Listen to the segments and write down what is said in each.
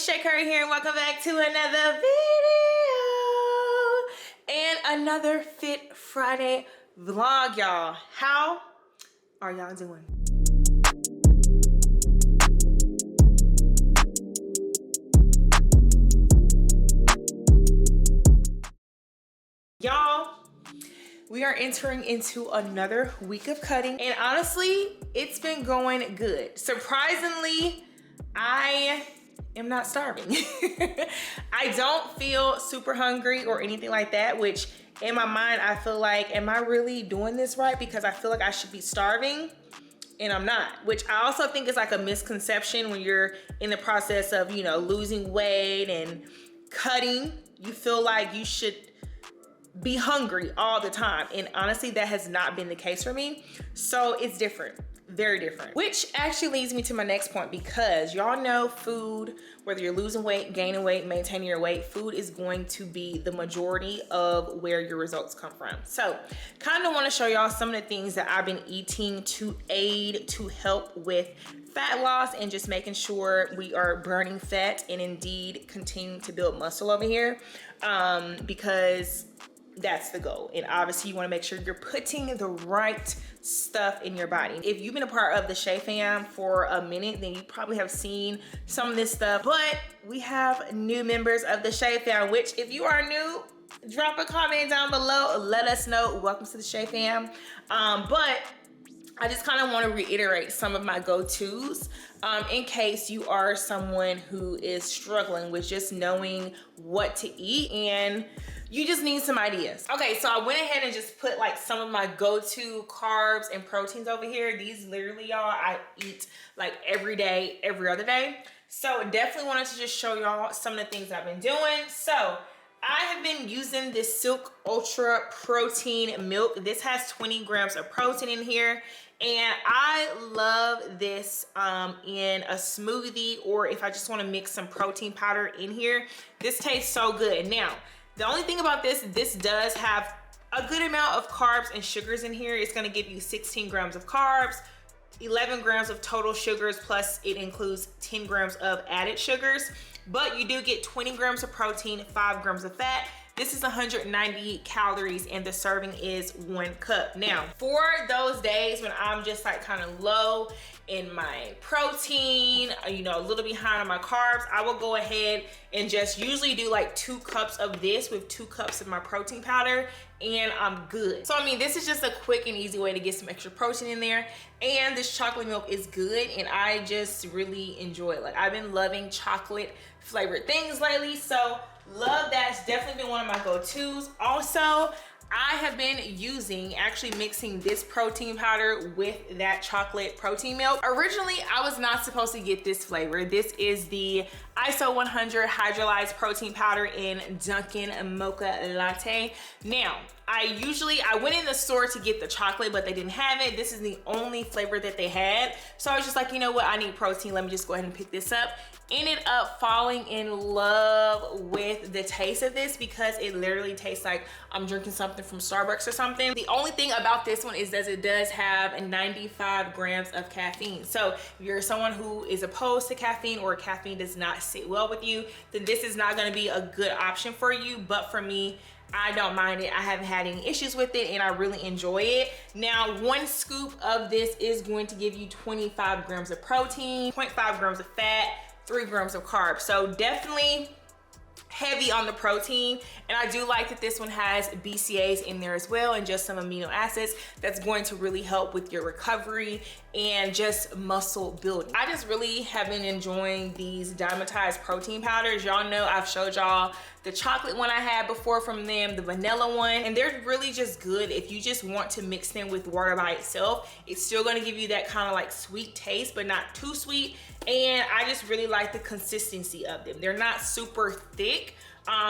Shay Curry here, and welcome back to another video and another Fit Friday vlog, y'all. How are y'all doing? Y'all, we are entering into another week of cutting, and honestly, it's been going good. Surprisingly, I am not starving. I don't feel super hungry or anything like that, which in my mind, I feel like, am I really doing this right? Because I feel like I should be starving and I'm not, which I also think is like a misconception when you're in the process of, you know, losing weight and cutting. You feel like you should be hungry all the time. And honestly, that has not been the case for me. So it's different. Very different. Which actually leads me to my next point, because y'all know food, whether you're losing weight, gaining weight, maintaining your weight, food is going to be the majority of where your results come from. So kind of want to show y'all some of the things that I've been eating to aid, to help with fat loss and just making sure we are burning fat and indeed continuing to build muscle over here, because that's the goal. And obviously you want to make sure you're putting the right stuff in your body. If you've been a part of the Shay fam for a minute, then you probably have seen some of this stuff, but we have new members of the Shay fam, which if you are new, drop a comment down below, let us know. Welcome to the Shay fam. But I just kind of want to reiterate some of my go-tos in case you are someone who is struggling with just knowing what to eat and you just need some ideas. Okay, so I went ahead and just put like some of my go-to carbs and proteins over here. These literally, y'all, I eat like every day, every other day. So definitely wanted to just show y'all some of the things I've been doing. So I have been using this Silk Ultra Protein Milk. This has 20 grams of protein in here. And I love this in a smoothie, or if I just want to mix some protein powder in here. This tastes so good. Now, the only thing about this does have a good amount of carbs and sugars in here. It's gonna give you 16 grams of carbs, 11 grams of total sugars, plus it includes 10 grams of added sugars. But you do get 20 grams of protein, 5 grams of fat. This is 190 calories and the serving is 1 cup. Now, for those days when I'm just like kind of low in my protein, you know, a little behind on my carbs, I will go ahead and just usually do like 2 cups of this with 2 cups of my protein powder, and I'm good. So I mean, this is just a quick and easy way to get some extra protein in there. And this chocolate milk is good and I just really enjoy it. Like, I've been loving chocolate flavored things lately, so love that. It's definitely been one of my go-tos. Also, I have been actually mixing this protein powder with that chocolate protein milk. Originally, I was not supposed to get this flavor. This is the ISO 100 hydrolyzed protein powder in Dunkin' Mocha Latte. Now, I went in the store to get the chocolate, but they didn't have it. This is the only flavor that they had. So I was just like, you know what? I need protein. Let me just go ahead and pick this up. Ended up falling in love with the taste of this because it literally tastes like I'm drinking something from Starbucks or something. The only thing about this one is that it does have 95 grams of caffeine. So if you're someone who is opposed to caffeine or caffeine does not sit well with you, then this is not going to be a good option for you. But for me, I don't mind it. I haven't had any issues with it and I really enjoy it. Now, 1 scoop of this is going to give you 25 grams of protein, 0.5 grams of fat, 3 grams of carbs. So definitely heavy on the protein. And I do like that this one has BCAAs in there as well, and just some amino acids that's going to really help with your recovery and just muscle building. I just really have been enjoying these diamondized protein powders. Y'all know I've showed y'all the chocolate one I had before from them, the vanilla one, and they're really just good if you just want to mix them with water by itself. It's still gonna give you that kind of like sweet taste, but not too sweet. And I just really like the consistency of them. They're not super thick.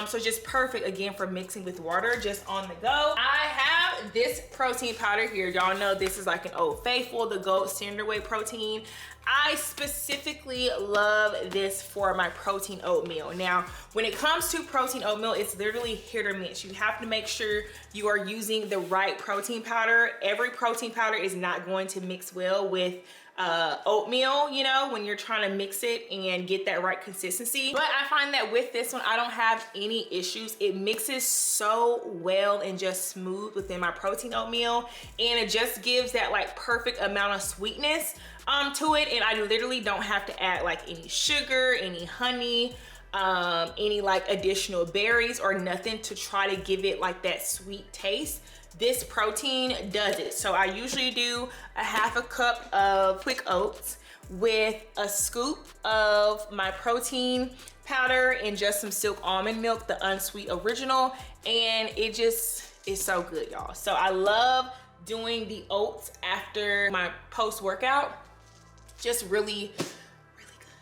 So just perfect again for mixing with water, just on the go. I have this protein powder here. Y'all know this is like an Old Faithful, the gold standard whey protein. I specifically love this for my protein oatmeal. Now, when it comes to protein oatmeal, it's literally hit or miss. You have to make sure you are using the right protein powder. Every protein powder is not going to mix well with oatmeal, you know, when you're trying to mix it and get that right consistency. But I find that with this one, I don't have any issues. It mixes so well and just smooth within my protein oatmeal, and it just gives that like perfect amount of sweetness to it. And I literally don't have to add like any sugar, any honey, any like additional berries or nothing to try to give it like that sweet taste. This protein does it. So I usually do a half a cup of quick oats with a scoop of my protein powder and just some silk almond milk, the unsweet original, and it just is so good, y'all. So I love doing the oats after my post-workout. Just really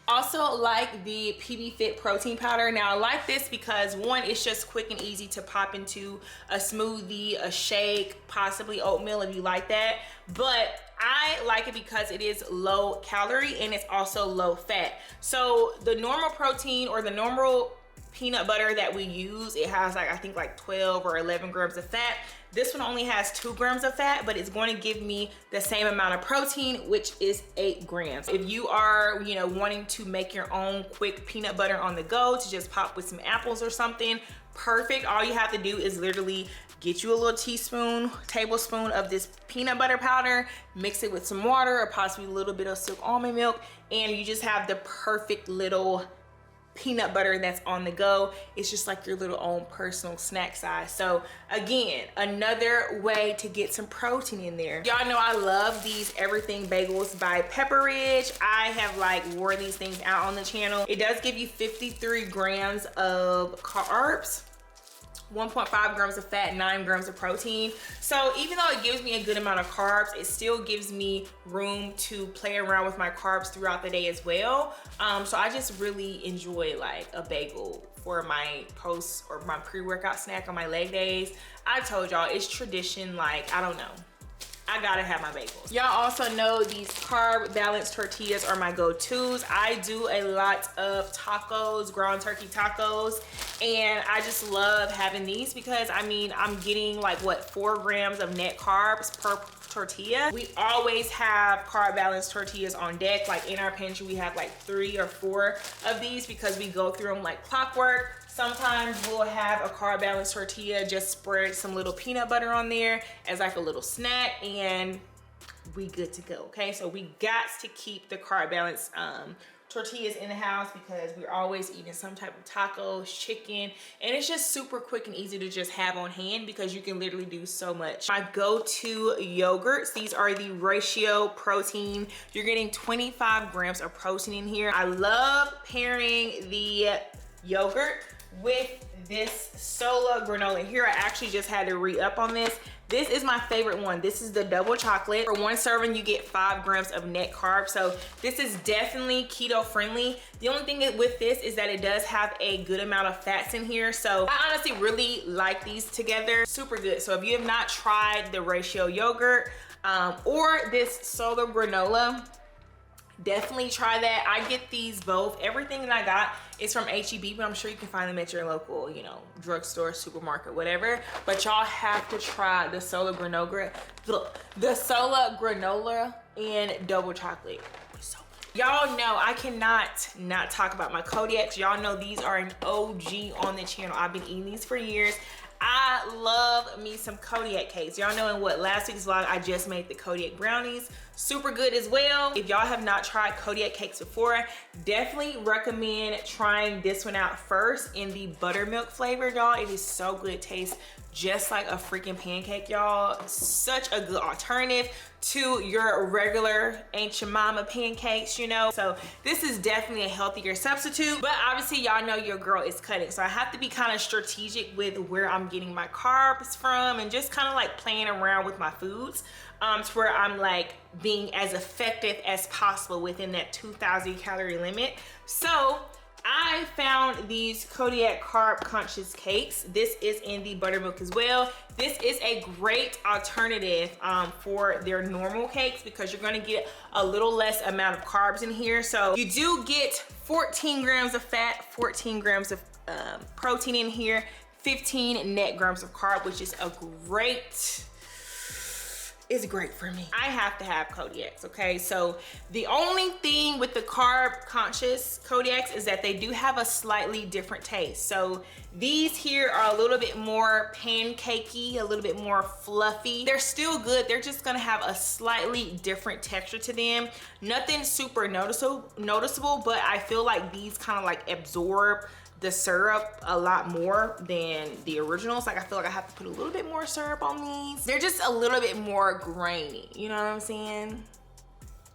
also like the PB Fit protein powder. Now I like this because one, it's just quick and easy to pop into a smoothie, a shake, possibly oatmeal if you like that. But I like it because it is low calorie and it's also low fat. So the normal protein or the normal peanut butter that we use, it has like, I think like 12 or 11 grams of fat. This one only has 2 grams of fat, but it's going to give me the same amount of protein, which is 8 grams. If you are, you know, wanting to make your own quick peanut butter on the go to just pop with some apples or something, perfect. All you have to do is literally get you a little tablespoon of this peanut butter powder, mix it with some water or possibly a little bit of silk almond milk, and you just have the perfect little peanut butter that's on the go. It's just like your little own personal snack size. So again, another way to get some protein in there. Y'all know I love these Everything Bagels by Pepper Ridge. I have like wore these things out on the channel. It does give you 53 grams of carbs, 1.5 grams of fat, 9 grams of protein. So even though it gives me a good amount of carbs, it still gives me room to play around with my carbs throughout the day as well. So I just really enjoy like a bagel for my post or my pre-workout snack on my leg days. I told y'all it's tradition, like, I don't know, I gotta have my bagels. Y'all also know these carb balanced tortillas are my go-tos. I do a lot of tacos, ground turkey tacos, and I just love having these because I mean, I'm getting like what, 4 grams of net carbs per tortilla. We always have carb balanced tortillas on deck. Like in our pantry, we have like 3 or 4 of these because we go through them like clockwork. Sometimes we'll have a carb balanced tortilla, just spread some little peanut butter on there as like a little snack, and we good to go, okay? So we got to keep the carb balanced tortillas in the house because we're always eating some type of tacos, chicken, and it's just super quick and easy to just have on hand because you can literally do so much. My go-to yogurts, these are the Ratio Protein. You're getting 25 grams of protein in here. I love pairing the yogurt with this Sola granola. Here I actually just had to re-up on this. This is my favorite one. This is the double chocolate. For 1 serving, you get 5 grams of net carbs. So this is definitely keto friendly. The only thing with this is that it does have a good amount of fats in here. So I honestly really like these together. Super good. So if you have not tried the Ratio yogurt or this Sola granola, definitely try that. I get these both. Everything that I got is from HEB, but I'm sure you can find them at your local, you know, drugstore, supermarket, whatever. But y'all have to try the Sola granola, the Sola granola and double chocolate. So y'all know I cannot not talk about my Kodiaks. Y'all know these are an OG on the channel. I've been eating these for years. I love me some Kodiak cakes. Y'all know in what last week's vlog I just made the Kodiak brownies. Super good as well. If y'all have not tried Kodiak cakes before, definitely recommend trying this one out first in the buttermilk flavor, y'all. It is so good. It tastes just like a freaking pancake, y'all. Such a good alternative to your regular Ain't Your Mama pancakes, you know. So this is definitely a healthier substitute, but obviously y'all know your girl is cutting, so I have to be kind of strategic with where I'm getting my carbs from and just kind of like playing around with my foods to where I'm like being as effective as possible within that 2,000 calorie limit. So I found these Kodiak carb conscious cakes. This is in the buttermilk as well. This is a great alternative for their normal cakes because you're gonna get a little less amount of carbs in here. So you do get 14 grams of fat, 14 grams of protein in here, 15 net grams of carb, which is a great is great for me. I have to have Kodiaks, okay? So the only thing with the carb conscious Kodiaks is that they do have a slightly different taste. So these here are a little bit more pancakey, a little bit more fluffy. They're still good. They're just gonna have a slightly different texture to them. Nothing super noticeable, but I feel like these kind of like absorb the syrup a lot more than the originals. Like I feel like I have to put a little bit more syrup on these. They're just a little bit more grainy, you know what I'm saying?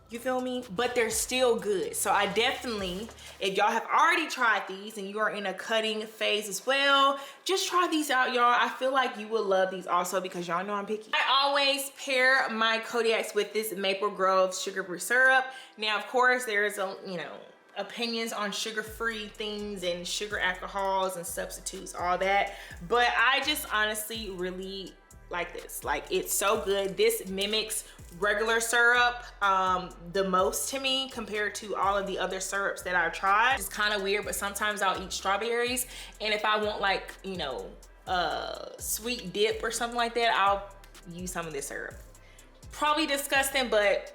You feel me? But they're still good. So I definitely, if y'all have already tried these and you are in a cutting phase as well, just try these out, y'all. I feel like you will love these also because y'all know I'm picky. I always pair my Kodiaks with this Maple Grove sugar-free syrup. Now, of course, there's a, you know, opinions on sugar-free things and sugar alcohols and substitutes, all that, but I just honestly really like this. Like, it's so good. This mimics regular syrup the most to me compared to all of the other syrups that I've tried. It's kind of weird, but sometimes I'll eat strawberries, and if I want, like, you know, sweet dip or something like that, I'll use some of this syrup. Probably disgusting, but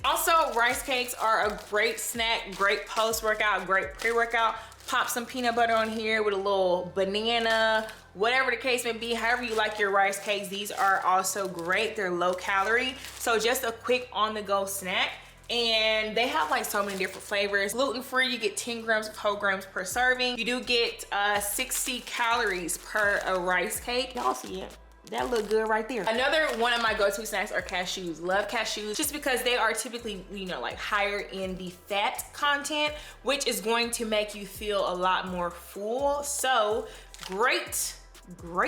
also, rice cakes are a great snack, great post-workout, great pre-workout. Pop some peanut butter on here with a little banana, whatever the case may be, however you like your rice cakes. These are also great. They're low calorie. So just a quick on-the-go snack. And they have like so many different flavors. Gluten-free, you get 10 grams of whole grams per serving. You do get 60 calories per a rice cake. Y'all see it? That look good right there. Another one of my go-to snacks are cashews. Love cashews just because they are typically, you know, like higher in the fat content, which is going to make you feel a lot more full. So great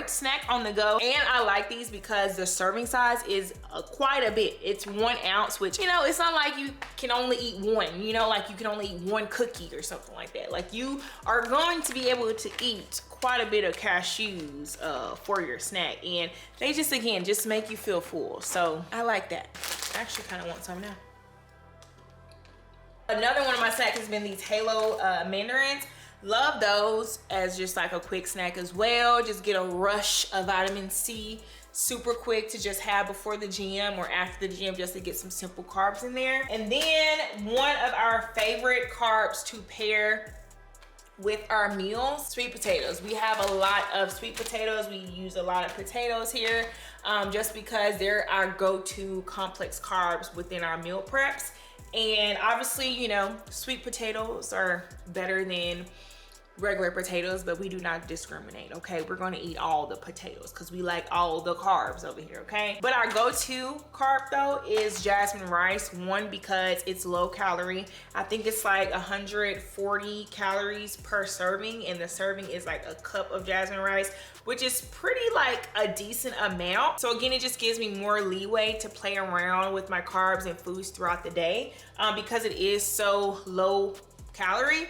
snack on the go. And I like these because the serving size is quite a bit. It's 1 ounce, which, you know, it's not like you can only eat one, you know, like you can only eat one cookie or something like that. Like, you are going to be able to eat quite a bit of cashews for your snack, and they just, again, just make you feel full. So I like that. I actually kind of want some now. Another one of my snacks has been these Halo mandarins. Love those as just like a quick snack as well. Just get a rush of vitamin C, super quick to just have before the gym or after the gym, just to get some simple carbs in there. And then one of our favorite carbs to pair with our meals, sweet potatoes. We have a lot of sweet potatoes. We use a lot of potatoes here just because they're our go-to complex carbs within our meal preps. And obviously, you know, sweet potatoes are better than regular potatoes, but we do not discriminate, okay? We're gonna eat all the potatoes because we like all the carbs over here, okay? But our go-to carb though is jasmine rice. One, because it's low calorie. I think it's like 140 calories per serving, and the serving is like a cup of jasmine rice, which is pretty like a decent amount. So again, it just gives me more leeway to play around with my carbs and foods throughout the day because it is so low calorie.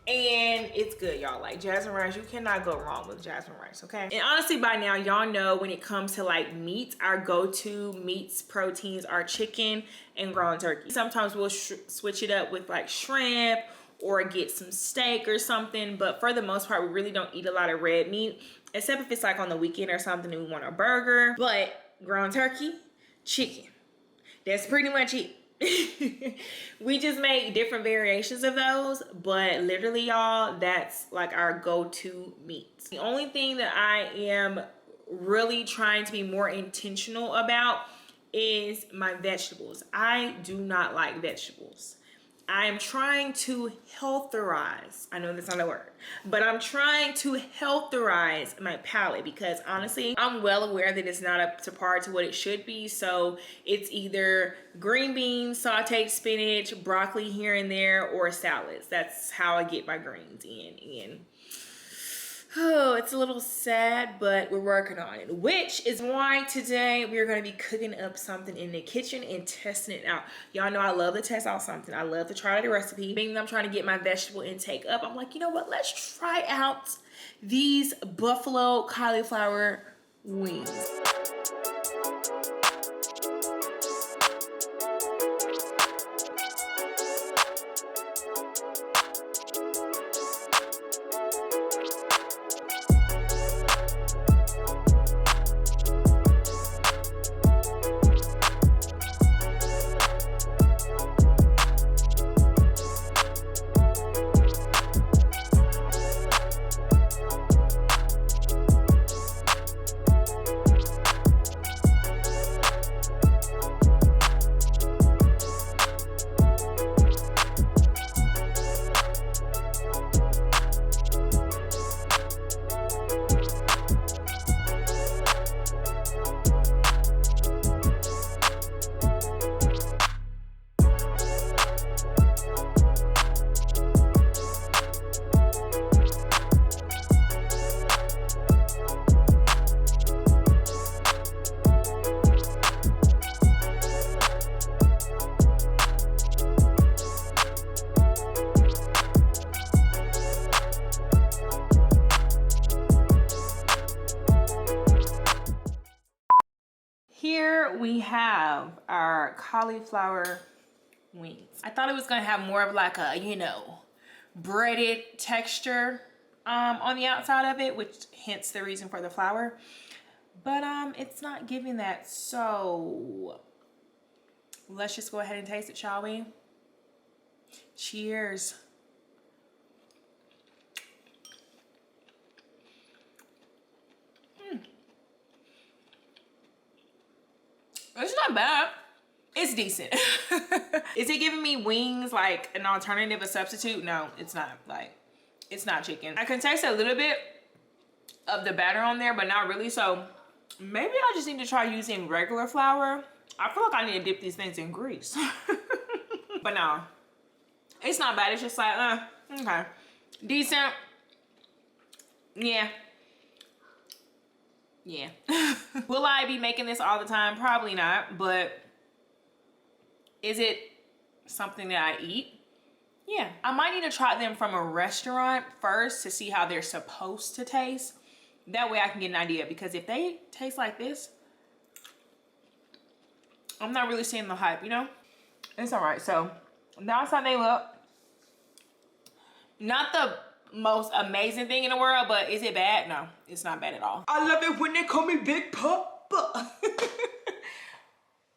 And it's good, y'all. Like, jasmine rice, you cannot go wrong with jasmine rice, okay? And honestly, by now, y'all know when it comes to like meats, our go-to meats, proteins are chicken and ground turkey. Sometimes we'll switch it up with like shrimp or get some steak or something, but for the most part, we really don't eat a lot of red meat, except if it's like on the weekend or something and we want a burger. But ground turkey, chicken, that's pretty much it. We just make different variations of those, but literally, y'all, that's like our go-to meats. The only thing that I am really trying to be more intentional about is my vegetables. I do not like vegetables. I am trying to healtherize. I know that's not a word, but I'm trying to healtherize my palate because honestly, I'm well aware that it's not up to par to what it should be. So it's either green beans, sauteed spinach, broccoli here and there, or salads. That's how I get my greens in. Oh, it's a little sad, but we're working on it, which is why today we're going to be cooking up something in the kitchen and testing it out. Y'all know I love to test out something. I love to try the recipe. Being that I'm trying to get my vegetable intake up, I'm like, you know what? Let's try out these buffalo cauliflower wings. Here we have our cauliflower wings. I thought it was gonna have more of like a, you know, breaded texture on the outside of it, which hence the reason for the flour. But it's not giving that, so let's just go ahead and taste it, shall we? Cheers. It's not bad. It's decent. Is it giving me wings like an alternative, a substitute? No, it's not. Like, it's not chicken. I can taste a little bit of the batter on there, but not really. So maybe I just need to try using regular flour. I feel like I need to dip these things in grease. But no, it's not bad. It's just like, okay, decent. Yeah. Yeah. Will I be making this all the time? Probably not, but is it something that I eat? Yeah. I might need to try them from a restaurant first to see how they're supposed to taste. That way I can get an idea, because if they taste like this, I'm not really seeing the hype, you know? It's all right. So that's how they look. Not the most amazing thing in the world, but is it bad? No, it's not bad at all. I love it when they call me Big Papa.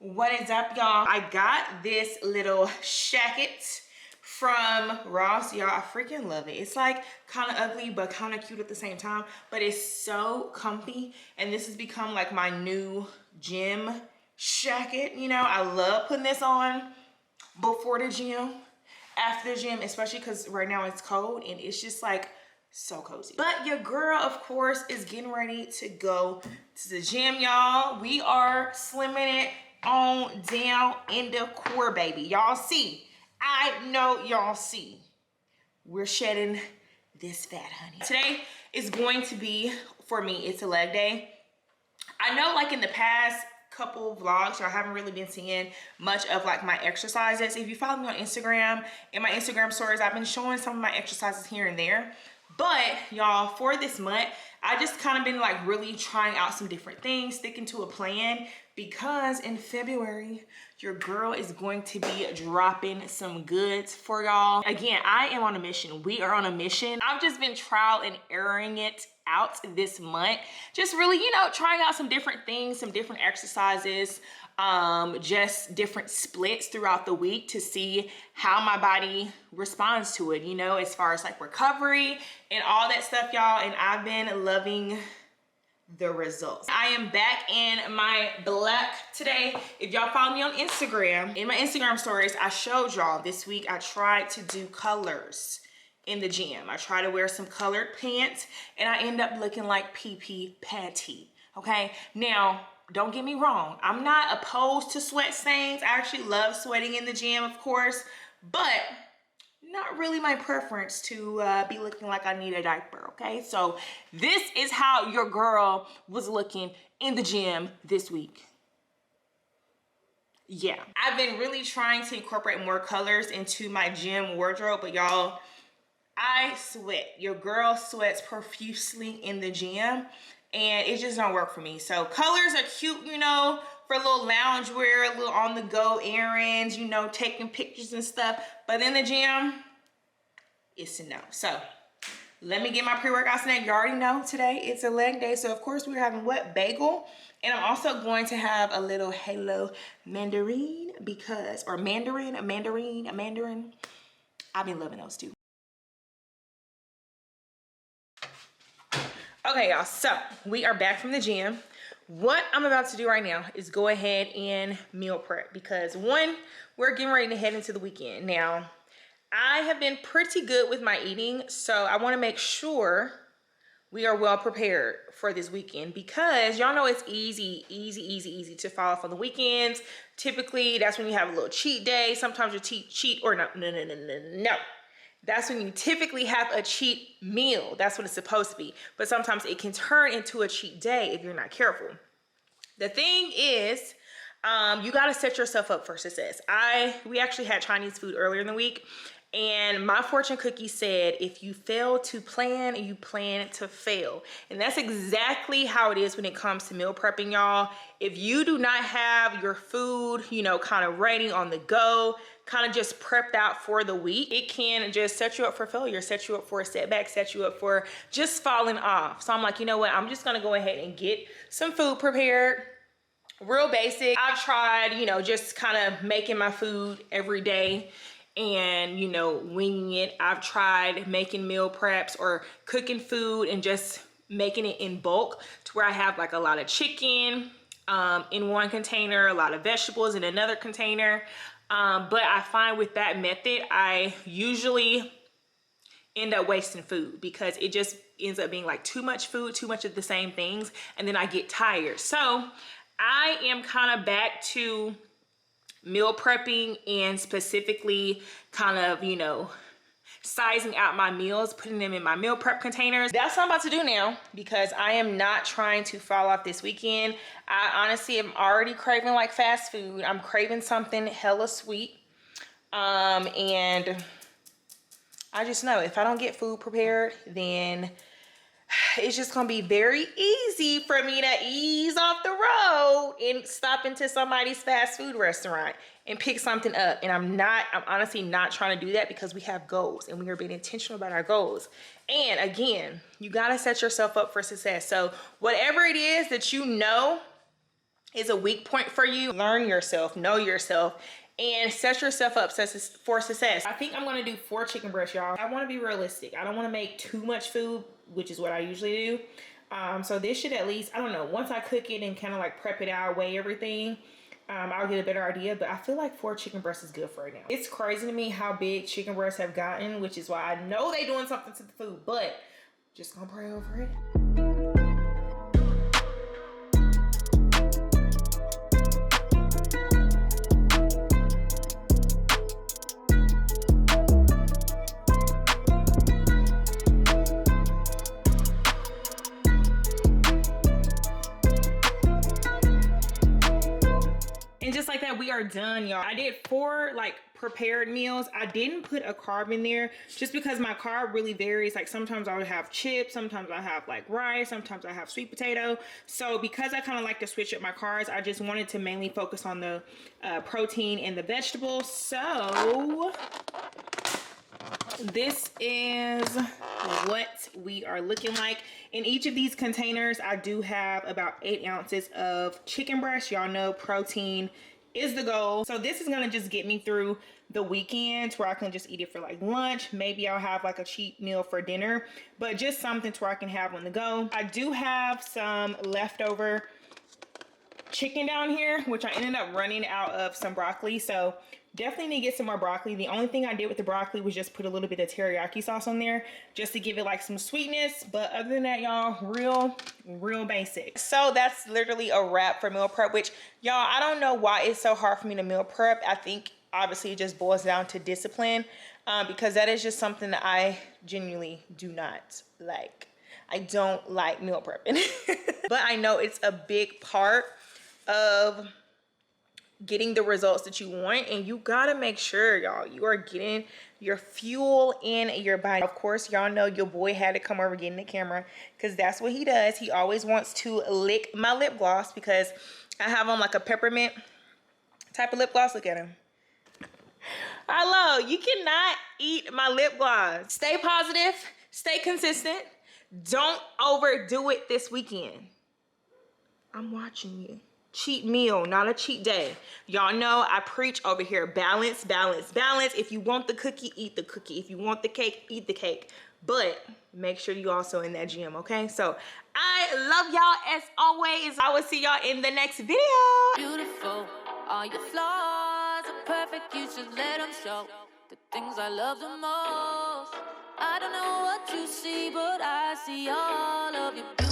What is up, y'all? I got this little shacket from Ross, y'all. I freaking love it. It's like kind of ugly but kind of cute at the same time, but it's so comfy, and this has become like my new gym shacket. You know, I love putting this on before the gym, after the gym, especially because right now it's cold and it's just like so cozy. But your girl, of course, is getting ready to go to the gym, y'all. We are slimming it on down in the core, baby. Y'all see, I know y'all see, we're shedding this fat, honey. Today is going to be, for me, it's a leg day. I know, like in the past couple vlogs, y'all haven't really been seeing much of like my exercises. If you follow me on Instagram, in my Instagram stories, I've been showing some of my exercises here and there. But y'all, for this month, I just kind of been like really trying out some different things, sticking to a plan, because in February, your girl is going to be dropping some goods for y'all. Again, I am on a mission. We are on a mission. I've just been trial and erroring it out this month. Just really, you know, trying out some different things, some different exercises, just different splits throughout the week to see how my body responds to it, you know, as far as like recovery and all that stuff, y'all. And I've been loving the results. I am back in my black today. If y'all follow me on Instagram, in my Instagram stories, I showed y'all this week I tried to do colors in the gym. I try to wear some colored pants and I end up looking like PP Patty. Okay, now don't get me wrong, I'm not opposed to sweat stains. I actually love sweating in the gym, of course, but not really my preference to be looking like I need a diaper. Okay, so this is how your girl was looking in the gym this week. Yeah, I've been really trying to incorporate more colors into my gym wardrobe, but y'all, I sweat. Your girl sweats profusely in the gym and it just don't work for me. So colors are cute, you know, for a little lounge wear, a little on the go errands, you know, taking pictures and stuff. But in the gym, it's a no. So let me get my pre-workout snack. You already know today it's a leg day. So of course we're having what? Bagel. And I'm also going to have a little Halo mandarin because, or mandarin. I've been loving those too. Okay, y'all, so we are back from the gym. What I'm about to do right now is go ahead and meal prep because one, we're getting ready to head into the weekend. Now, I have been pretty good with my eating, so I want to make sure we are well prepared for this weekend because y'all know it's easy to fall off on the weekends. Typically, that's when you have a little cheat day. Sometimes you cheat or no. That's when you typically have a cheat meal. That's what it's supposed to be. But sometimes it can turn into a cheat day if you're not careful. The thing is, you gotta set yourself up for success. We actually had Chinese food earlier in the week And my fortune cookie said, if you fail to plan, you plan to fail. And that's exactly how it is when it comes to meal prepping, y'all. If you do not have your food, you know, kind of ready on the go, kind of just prepped out for the week, it can just set you up for failure, set you up for a setback, set you up for just falling off. So I'm like, you know what? I'm just gonna go ahead and get some food prepared. Real basic. I've tried, you know, just kind of making my food every day and, you know, winging it. I've tried making meal preps or cooking food and just making it in bulk to where I have like a lot of chicken in one container, a lot of vegetables in another container. But I find with that method, I usually end up wasting food because it just ends up being like too much food, too much of the same things, and then I get tired. So I am kind of back to meal prepping and specifically kind of, you know, sizing out my meals, putting them in my meal prep containers. That's what I'm about to do now because I am not trying to fall off this weekend. I honestly am already craving like fast food. I'm craving something hella sweet. And I just know if I don't get food prepared, then it's just gonna be very easy for me to ease off the road and stop into somebody's fast food restaurant and pick something up. And I'm honestly not trying to do that because we have goals and we are being intentional about our goals. And again, you gotta set yourself up for success. So whatever it is that you know is a weak point for you, learn yourself, know yourself, and set yourself up for success. I think I'm gonna do 4 chicken breasts, y'all. I wanna be realistic. I don't wanna make too much food, which is what I usually do. So this should at least, I don't know, once I cook it and kind of like prep it out, weigh everything, I'll get a better idea. But I feel like 4 chicken breasts is good for right now. It's crazy to me how big chicken breasts have gotten, which is why I know they doing something to the food, but just gonna pray over it. And just like that, we are done, y'all. I did 4 like prepared meals. I didn't put a carb in there just because my carb really varies. Like sometimes I would have chips, sometimes I have like rice, sometimes I have sweet potato. So because I kind of like to switch up my carbs, I just wanted to mainly focus on the protein and the vegetables. So this is what we are looking like. In each of these containers, I do have about 8 ounces of chicken breast. Y'all know protein is the goal. So this is gonna just get me through the weekend where I can just eat it for like lunch. Maybe I'll have like a cheat meal for dinner, but just something to where I can have on the go. I do have some leftover chicken down here, which I ended up running out of some broccoli. So definitely need to get some more broccoli. The only thing I did with the broccoli was just put a little bit of teriyaki sauce on there just to give it like some sweetness. But other than that, y'all, real basic. So that's literally a wrap for meal prep, which y'all, I don't know why it's so hard for me to meal prep. I think obviously it just boils down to discipline because that is just something that I genuinely do not like. I don't like meal prepping, but I know it's a big part of getting the results that you want, and you gotta make sure, y'all, you are getting your fuel in your body. Of course, y'all know your boy had to come over getting the camera because that's what he does. He always wants to lick my lip gloss because I have on like a peppermint type of lip gloss. Look at him. Hello, you cannot eat my lip gloss. Stay positive, stay consistent. Don't overdo it this weekend. I'm watching you. Cheat meal, not a cheat day. Y'all know I preach over here. Balance, balance, balance. If you want the cookie, eat the cookie. If you want the cake, eat the cake. But make sure you also in that gym, okay? So I love y'all as always. I will see y'all in the next video. Beautiful, all your flaws are perfect. You should let them show. The things I love the most. I don't know what you see, but I see all of you.